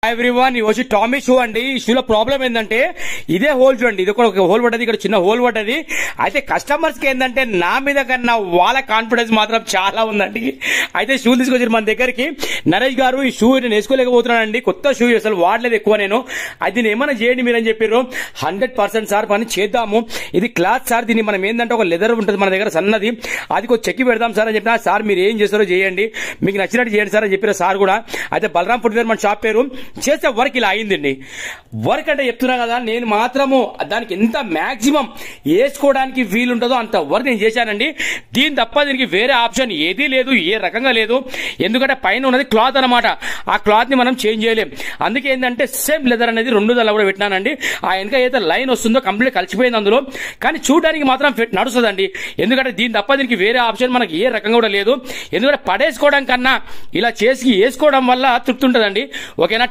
Everyone ఈ వచ్చి Tommy shoe అండి. ఈ షూలో ప్రాబ్లం ఏంటంటే ఇదే హోల్ చూడండి, ఇది ఒక హోల్ పడ్డది, ఇక్కడ చిన్న హోల్ పడ్డది. అయితే కస్టమర్స్ కి ఏంటంటే నా మీద కన్నా వాళ్ళ కాన్ఫిడెన్స్ మాత్రం చాలా ఉందండి. అయితే షూ తీసుకొచ్చారు మన దగ్గరికి. నరేష్ గారు ఈ షూ నేను వేసుకోలేకపోతున్నానండి, కొత్త షూ అసలు వాడలేదు ఎక్కువ నేను, అది నేను ఏమైనా చేయండి మీరని చెప్పారు. 100% సార్ పని చేద్దాము, ఇది క్లాత్ సార్, దీన్ని మనం ఏంటంటే ఒక లెదర్ ఉంటుంది మన దగ్గర సన్నది, అది కొంచెం చెక్కి పెడదాం సార్ అని చెప్పిన. సార్ మీరు ఏం చేస్తారో చేయండి, మీకు నచ్చినట్టు చేయండి సార్ అని చెప్పారు సార్ కూడా. అయితే బలరాం ఫుట్వేర్ మన షాప్ పేరు. చేసే వర్క్ ఇలా అయిందండి. వర్క్ అంటే చెప్తున్నా కదా, నేను మాత్రము దానికి ఎంత మాక్సిమం వేసుకోవడానికి వీలు ఉంటుందో అంత వర్క్ నేను చేశానండి. దీని తప్ప దీనికి వేరే ఆప్షన్ ఏదీ లేదు, ఏ రకంగా లేదు. ఎందుకంటే పైన ఉన్నది క్లాత్ అనమాట, ఆ క్లాత్ ని మనం చేంజ్ చేయలేం. అందుకే ఏంటంటే సేమ్ లెదర్ అనేది 2 దళ కూడా పెట్టినానండి. ఆ వెనక ఏదైతే లైన్ వస్తుందో కంప్లీట్ కలిసిపోయింది అందులో, కానీ చూడడానికి మాత్రం నడుస్తుందండి. ఎందుకంటే దీని తప్ప దీనికి వేరే ఆప్షన్ మనకి ఏ రకంగా కూడా లేదు. ఎందుకంటే పడేసుకోవడం కన్నా ఇలా చేసి వేసుకోవడం వల్ల తృప్తి ఉంటుందండి. ఓకేనా.